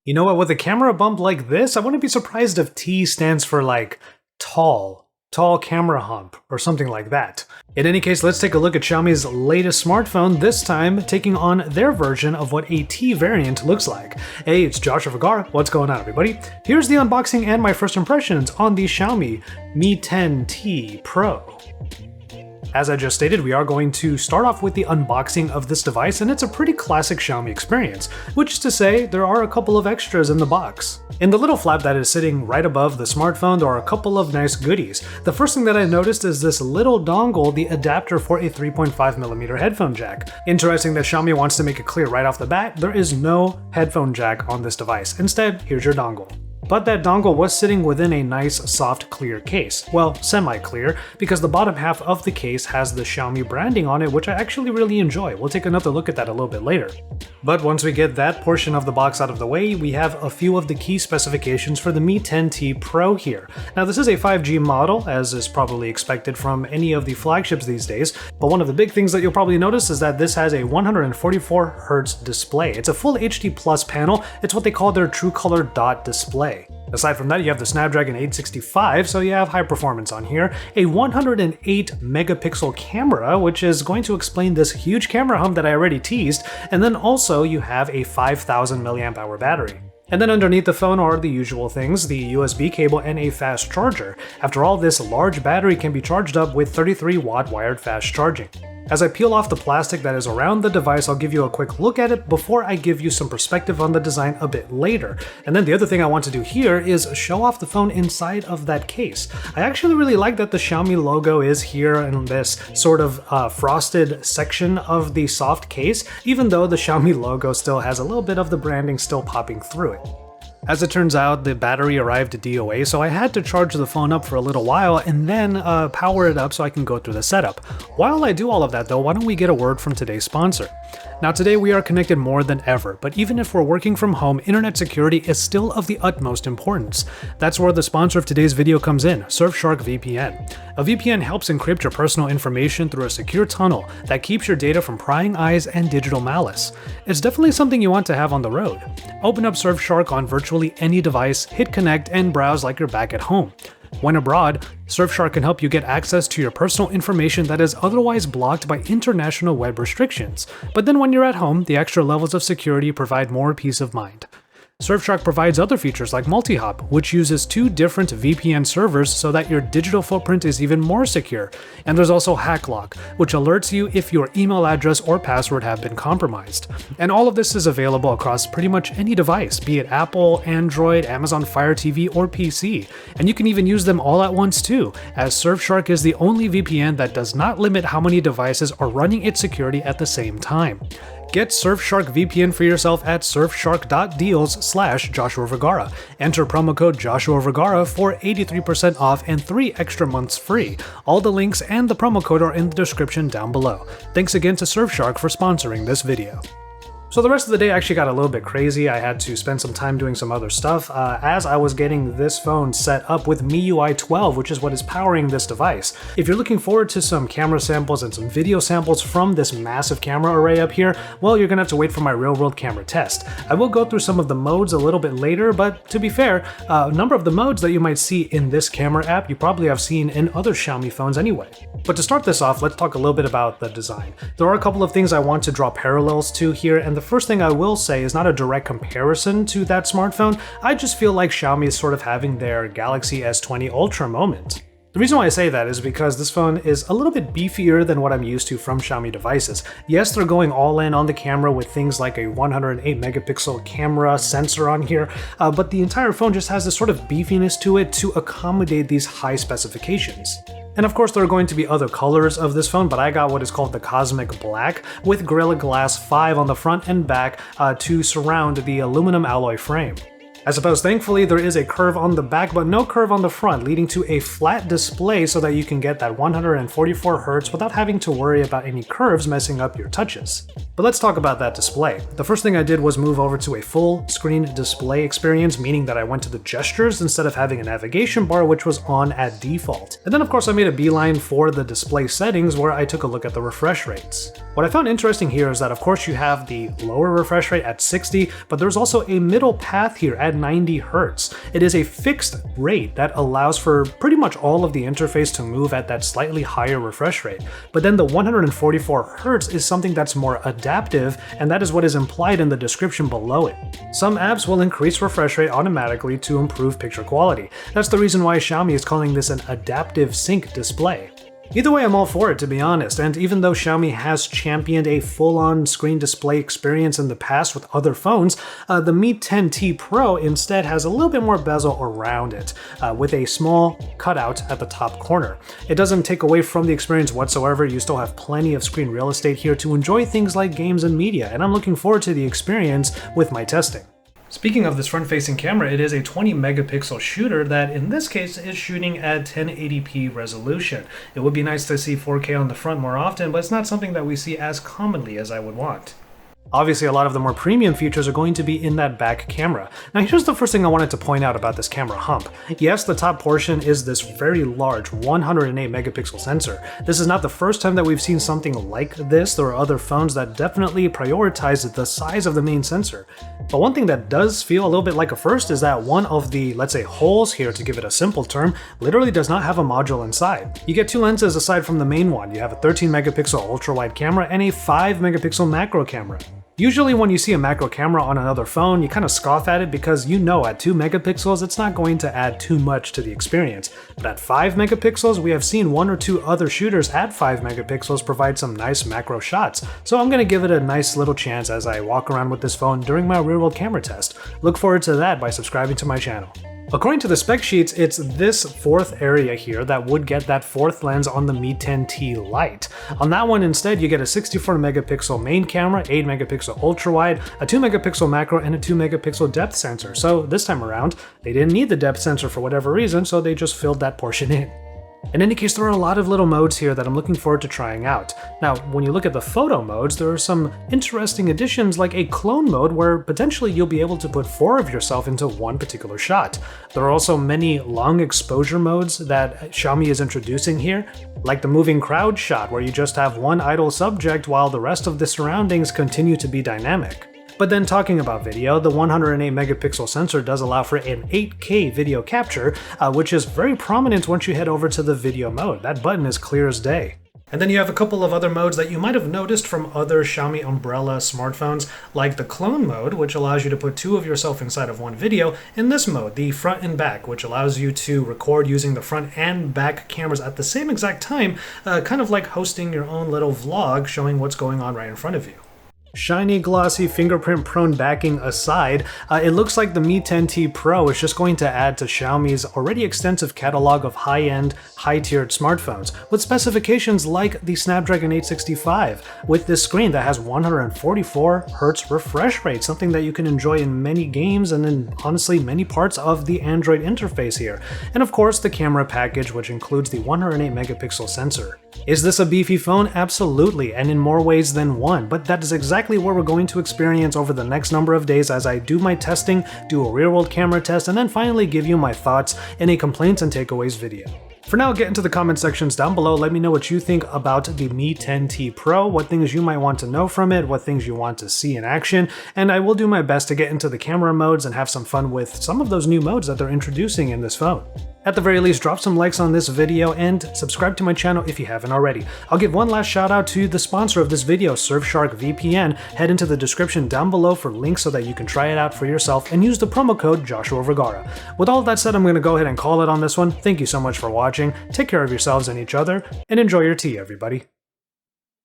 You know what, with a camera bump like this, I wouldn't be surprised if T stands for like tall camera hump, or something like that. In any case, let's take a look at Xiaomi's latest smartphone, this time taking on their version of what a T variant looks like. Hey, it's Joshua Vergara, what's going on everybody? Here's the unboxing and my first impressions on the Xiaomi Mi 10T Pro. As I just stated, we are going to start off with the unboxing of this device, and it's a pretty classic Xiaomi experience, which is to say, there are a couple of extras in the box. In the little flap that is sitting right above the smartphone, there are a couple of nice goodies. The first thing that I noticed is this little dongle, the adapter for a 3.5mm headphone jack. Interesting that Xiaomi wants to make it clear right off the bat, there is no headphone jack on this device. Instead, here's your dongle. But that dongle was sitting within a nice, soft, clear case. Well, semi-clear, because the bottom half of the case has the Xiaomi branding on it, which I actually really enjoy. We'll take another look at that a little bit later. But once we get that portion of the box out of the way, we have a few of the key specifications for the Mi 10T Pro here. Now, this is a 5G model, as is probably expected from any of the flagships these days, but one of the big things that you'll probably notice is that this has a 144Hz display. It's a full HD Plus panel. It's what they call their True Color dot display. Aside from that, you have the Snapdragon 865, so you have high performance on here, a 108 megapixel camera, which is going to explain this huge camera hump that I already teased, and then also you have a 5000 mAh battery. And then underneath the phone are the usual things, the USB cable and a fast charger. After all, this large battery can be charged up with 33-watt wired fast charging. As I peel off the plastic that is around the device, I'll give you a quick look at it before I give you some perspective on the design a bit later. And then the other thing I want to do here is show off the phone inside of that case. I actually really like that the Xiaomi logo is here in this sort of frosted section of the soft case, even though the Xiaomi logo still has a little bit of the branding still popping through it. As it turns out, the battery arrived DOA, so I had to charge the phone up for a little while and then power it up so I can go through the setup. While I do all of that though, why don't we get a word from today's sponsor? Now today we are connected more than ever, but even if we're working from home, internet security is still of the utmost importance. That's where the sponsor of today's video comes in, Surfshark VPN. A VPN helps encrypt your personal information through a secure tunnel that keeps your data from prying eyes and digital malice. It's definitely something you want to have on the road. Open up Surfshark on virtually any device, hit connect, and browse like you're back at home. When abroad, Surfshark can help you get access to your personal information that is otherwise blocked by international web restrictions. But then when you're at home, the extra levels of security provide more peace of mind. Surfshark provides other features like multi-hop, which uses 2 different VPN servers so that your digital footprint is even more secure. And there's also HackLock, which alerts you if your email address or password have been compromised. And all of this is available across pretty much any device, be it Apple, Android, Amazon Fire TV, or PC. And you can even use them all at once too, as Surfshark is the only VPN that does not limit how many devices are running its security at the same time. Get Surfshark VPN for yourself at surfshark.deals/Joshua Vergara. Enter promo code Joshua Vergara for 83% off and 3 extra months free. All the links and the promo code are in the description down below. Thanks again to Surfshark for sponsoring this video. So the rest of the day actually got a little bit crazy. I had to spend some time doing some other stuff as I was getting this phone set up with MIUI 12, which is what is powering this device. If you're looking forward to some camera samples and some video samples from this massive camera array up here, well, you're gonna have to wait for my real-world camera test. I will go through some of the modes a little bit later, but to be fair, a number of the modes that you might see in this camera app, you probably have seen in other Xiaomi phones anyway. But to start this off, let's talk a little bit about the design. There are a couple of things I want to draw parallels to here, and the first thing I will say is not a direct comparison to that smartphone. I just feel like Xiaomi is sort of having their Galaxy S20 Ultra moment. The reason why I say that is because this phone is a little bit beefier than what I'm used to from Xiaomi devices. Yes, they're going all in on the camera with things like a 108 megapixel camera sensor on here, but the entire phone just has this sort of beefiness to it to accommodate these high specifications. And of course there are going to be other colors of this phone, but I got what is called the Cosmic Black with Gorilla Glass 5 on the front and back to surround the aluminum alloy frame. I suppose thankfully there is a curve on the back but no curve on the front, leading to a flat display so that you can get that 144Hz without having to worry about any curves messing up your touches. But let's talk about that display. The first thing I did was move over to a full screen display experience, meaning that I went to the gestures instead of having a navigation bar which was on at default. And then of course I made a beeline for the display settings where I took a look at the refresh rates. What I found interesting here is that of course you have the lower refresh rate at 60, but there's also a middle path here at 90 Hz. It is a fixed rate that allows for pretty much all of the interface to move at that slightly higher refresh rate. But then the 144 Hz is something that's more adaptive, and that is what is implied in the description below it. Some apps will increase refresh rate automatically to improve picture quality. That's the reason why Xiaomi is calling this an adaptive sync display. Either way, I'm all for it, to be honest, and even though Xiaomi has championed a full-on screen display experience in the past with other phones, the Mi 10T Pro instead has a little bit more bezel around it, with a small cutout at the top corner. It doesn't take away from the experience whatsoever. You still have plenty of screen real estate here to enjoy things like games and media, and I'm looking forward to the experience with my testing. Speaking of this front-facing camera, it is a 20 megapixel shooter that in this case is shooting at 1080p resolution. It would be nice to see 4K on the front more often, but it's not something that we see as commonly as I would want. Obviously, a lot of the more premium features are going to be in that back camera. Now here's the first thing I wanted to point out about this camera hump. Yes, the top portion is this very large 108 megapixel sensor. This is not the first time that we've seen something like this. There are other phones that definitely prioritize the size of the main sensor. But one thing that does feel a little bit like a first is that one of the, let's say, holes here, to give it a simple term, literally does not have a module inside. You get two lenses aside from the main one. You have a 13 megapixel ultra-wide camera and a 5 megapixel macro camera. Usually when you see a macro camera on another phone, you kind of scoff at it because you know at 2 megapixels it's not going to add too much to the experience. But at 5 megapixels, we have seen one or two other shooters at 5 megapixels provide some nice macro shots. So I'm going to give it a nice little chance as I walk around with this phone during my real-world camera test. Look forward to that by subscribing to my channel. According to the spec sheets, it's this fourth area here that would get that fourth lens on the Mi 10T Lite. On that one instead, you get a 64 megapixel main camera, 8 megapixel ultra wide, a 2 megapixel macro, and a 2 megapixel depth sensor. So this time around, they didn't need the depth sensor for whatever reason, so they just filled that portion in. In any case, there are a lot of little modes here that I'm looking forward to trying out. Now, when you look at the photo modes, there are some interesting additions like a clone mode where potentially you'll be able to put 4 of yourself into one particular shot. There are also many long exposure modes that Xiaomi is introducing here, like the moving crowd shot where you just have one idle subject while the rest of the surroundings continue to be dynamic. But then talking about video, the 108 megapixel sensor does allow for an 8K video capture, which is very prominent once you head over to the video mode. That button is clear as day. And then you have a couple of other modes that you might have noticed from other Xiaomi umbrella smartphones, like the clone mode, which allows you to put 2 of yourself inside of one video, and this mode, the front and back, which allows you to record using the front and back cameras at the same exact time, kind of like hosting your own little vlog showing what's going on right in front of you. Shiny, glossy, fingerprint-prone backing aside, it looks like the Mi 10T Pro is just going to add to Xiaomi's already extensive catalog of high-end, high-tiered smartphones, with specifications like the Snapdragon 865, with this screen that has 144 Hz refresh rate, something that you can enjoy in many games and in, honestly, many parts of the Android interface here. And of course, the camera package, which includes the 108 megapixel sensor. Is this a beefy phone? Absolutely, and in more ways than one, but that is exactly what we're going to experience over the next number of days as I do my testing, do a real-world camera test, and then finally give you my thoughts in a complaints and takeaways video. For now, get into the comment sections down below, let me know what you think about the Mi 10T Pro, what things you might want to know from it, what things you want to see in action, and I will do my best to get into the camera modes and have some fun with some of those new modes that they're introducing in this phone. At the very least, drop some likes on this video and subscribe to my channel if you haven't already. I'll give one last shout out to the sponsor of this video, Surfshark VPN. Head into the description down below for links so that you can try it out for yourself and use the promo code Joshua Vergara. With all of that said, I'm going to go ahead and call it on this one. Thank you so much for watching. Take care of yourselves and each other, and enjoy your tea, everybody.